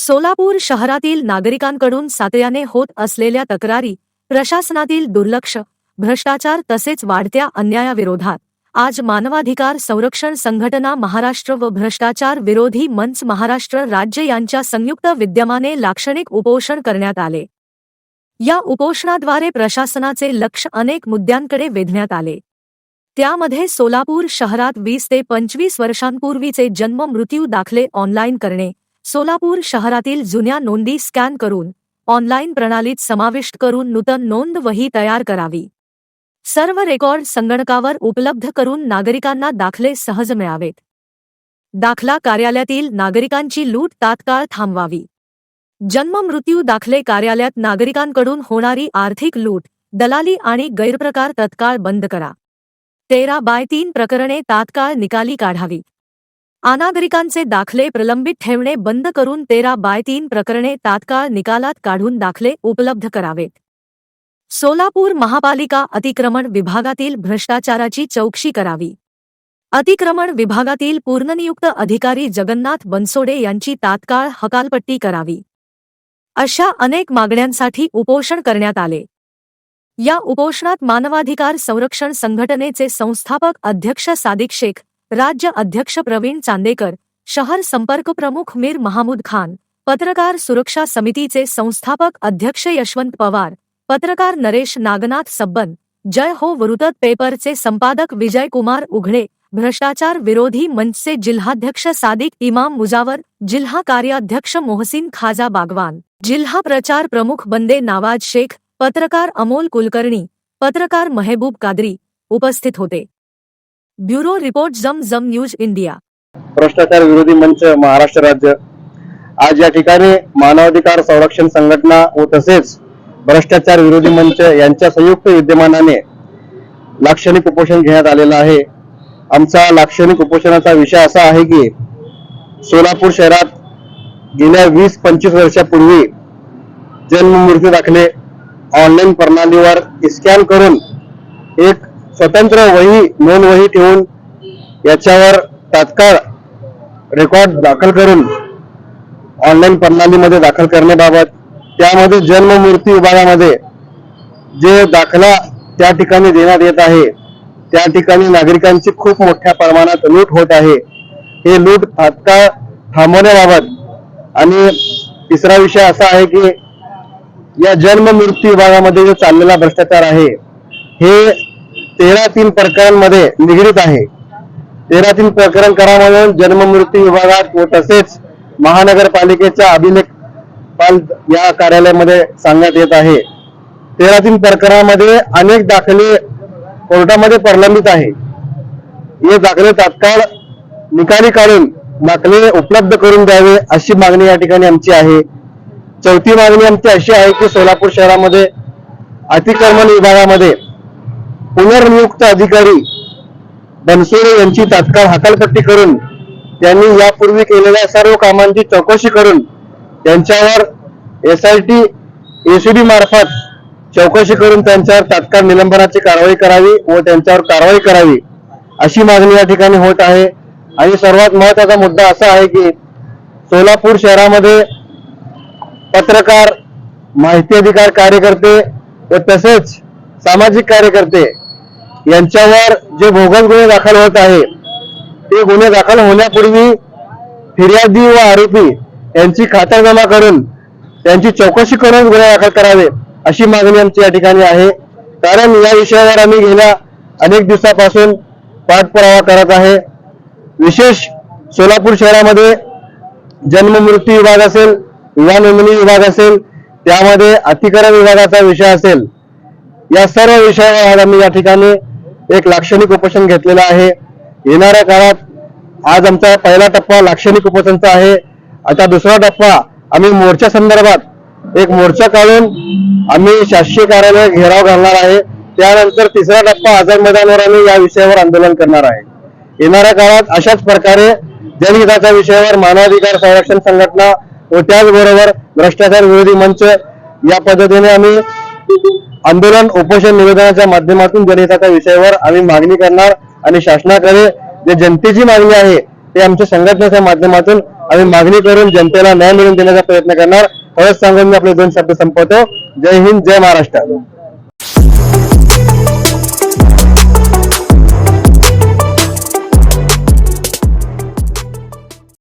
सोलापूर शहरातील नागरिकांकडून सातत्याने होत असलेल्या तक्रारी, प्रशासनातील दुर्लक्ष, भ्रष्टाचार तसेच वाढत्या अन्यायाविरोधात आज मानवाधिकार संरक्षण संघटना महाराष्ट्र व भ्रष्टाचार विरोधी मंच महाराष्ट्र राज्य यांच्या संयुक्त विद्यमाने लाक्षणिक उपोषण करण्यात आले। या उपोषणाद्वारे प्रशासनाचे लक्ष अनेक मुद्द्यांकडे वेधण्यात आले। त्यामध्ये सोलापूर शहरात 20 ते 25 वर्षांपूर्वीचे जन्म मृत्यू दाखले ऑनलाईन करणे, सोलापूर शहरातील जुन्या नोंदी स्कॅन करून ऑनलाईन प्रणालीत समाविष्ट करून नूतन नोंद वही तयार करावी, सर्व रेकॉर्ड संगणकावर उपलब्ध करून नागरिकांना दाखले सहज मिळावेत, दाखला कार्यालयातील नागरिकांची लूट तात्काळ थांबवावी, जन्म मृत्यू दाखले कार्यालयात नागरिकांकडून होणारी आर्थिक लूट, दलाली आणि गैरप्रकार तत्काळ बंद करा, 13/3 प्रकरणे तात्काळ निकाली काढावी, अनागरिकांचे दाखले प्रलंबित ठेवणे बंद करून 13/3 प्रकरणे तात्काळ निकालात काढून दाखले उपलब्ध करावेत। सोलापूर महापालिका अतिक्रमण विभागातील भ्रष्टाचाराची चौकशी करावी, अतिक्रमण विभागातील पूर्णनियुक्त अधिकारी जगन्नाथ बनसोडे यांची तात्काळ हकालपट्टी करावी, अशा अनेक मागण्यांसाठी उपोषण करण्यात आले। या उपोषणात मानवाधिकार संरक्षण संघटनेचे संस्थापक अध्यक्ष सादिक शेख, राज्य अध्यक्ष प्रवीण चांदेकर, शहर संपर्क प्रमुख मीर महमूद खान, पत्रकार सुरक्षा समितीचे संस्थापक अध्यक्ष यशवंत पवार, पत्रकार नरेश नागनाथ सब्बन, जय हो वृत्त पेपरचे संपादक विजय कुमार उघडे, भ्रष्टाचार विरोधी मंचचे जिल्हाध्यक्ष सादिक इमाम मुजावर, जिल्हा कार्याध्यक्ष मोहसिन खाजा बागवान, जिल्हा प्रचार प्रमुख बंदे नवाज शेख, पत्रकार अमोल कुलकर्णी, पत्रकार महबूब कादरी उपस्थित होते। ब्युरो रिपोर्ट जम न्यूज इंडिया। भ्रष्टाचार विरोधी मंच महाराष्ट्र राज्य आज या ठिकाणी मानवाधिकार संरक्षण संघटना व तसेच भ्रष्टाचार विरोधी मंच यांच्या संयुक्त विद्यमानाने लाक्षणिक उपोषण घेण्यात आलेला आहे। आमचा लाक्षणिक उपोषणाचा विषय असा आहे की सोलापूर शहरात गेल्या 20-25 वर्षापूर्वी जन्म मृत्यू दाखले ऑनलाईन प्रणालीवर स्कॅन करून एक स्वतंत्र वही नोंद वही ठेवून याच्यावर तात्काळ रेकॉर्ड दाखल करून ऑनलाईन प्रणालीमध्ये दाखल करण्याबाबत त्यामध्ये जन्म मृत्यू विभागामध्ये जे दाखला त्या ठिकाणी देण्यात येत आहे त्या ठिकाणी नागरिकांची खूप मोठ्या प्रमाणात लूट होत आहे। हे लूट तात्काळ थांबवण्याबाबत आणि तिसरा विषय असा आहे की या जन्म मृत्यू विभागामध्ये जो चाललेला भ्रष्टाचार आहे हे 13-3 प्रकरणांमध्ये निगडीत आहे। 13-3 प्रकरण करार जन्म मृत्यू विभागात व तसेच महानगरपालिकेच्या अभिलेखपाल या कार्यालयामध्ये सांगण्यात येत आहे। 13-3 प्रकरणामध्ये अनेक दाखले कोर्टामध्ये प्रलंबित आहे। हे दाखले तात्काळ निकाली काढून दाखले उपलब्ध करून द्यावे अशी मागणी या ठिकाणी आमची आहे। चौथी मागणी आमची अशी आहे की सोलापूर शहरामध्ये अतिक्रमण विभागामध्ये पुनर्नियुक्त अधिकारी बनसोडे यांची तात्काळ हकालपट्टी करून त्यांनी यापूर्वी केलेल्या सर्व कामांची चौकशी करून त्यांच्यावर SIT ACD मार्फत चौकशी करून त्यांच्यावर तात्काळ निलंबनाची कारवाई करावी व त्यांच्यावर कारवाई करावी अशी मागणी या ठिकाणी होत आहे। आणि सर्वात महत्त्वाचा मुद्दा असा आहे की सोलापूर शहरामध्ये पत्रकार, माहिती अधिकार कार्यकर्ते व तसेच सामाजिक कार्यकर्ते यांच्यावर जे बोगस गुन्हे दाखल होत आहे ते गुन्हे दाखल होण्यापूर्वी फिर्यादी व आरोपी यांची खातरजमा करून त्यांची चौकशी करून गुन्हे दाखल करावे अशी मागणी आमची या ठिकाणी आहे। कारण या विषयावर आम्ही गेल्या अनेक दिवसापासून पाठपुरावा करत आहे। विशेष सोलापूर शहरामध्ये जन्म मृत्यू विभाग असेल, विवाह नोंदणी विभाग असेल, त्यामध्ये अतिक्रमण विभागाचा विषय असेल, या सर्व विषयावर आज आम्ही या ठिकाणी एक लाक्षणिक उपोषण घेतलेलं आहे। येणाऱ्या काळात आज आमचा पहिला टप्पा लाक्षणिक उपोषणचा आहे। आता दुसरा टप्पा आम्ही मोर्चा संदर्भात एक मोर्चा काढून आम्ही शासकीय कार्यालय घेराव घालणार आहे। त्यानंतर तिसरा टप्पा आझाद मैदानावर आम्ही या विषयावर आंदोलन करणार आहे। येणाऱ्या काळात अशाच प्रकारे जनहिताच्या विषयावर मानवाधिकार संरक्षण संघटना व त्याचबरोबर भ्रष्टाचार विरोधी मंच या पद्धतीने आम्ही आंदोलन उपोषण निवेदनाच्या माध्यमातून जनहिताच्या विषयावर आम्ही मागणी करणार आणि शासनाकडे जे जनतेची मागणी आहे ते आमच्या संघटनेच्या माध्यमातून आम्ही मागणी करून जनतेला न्याय मिळवून देण्याचा प्रयत्न करणार. एवढंच सांगून मी आपले 2 शब्द संपवतो. जय हिंद, जय महाराष्ट्र.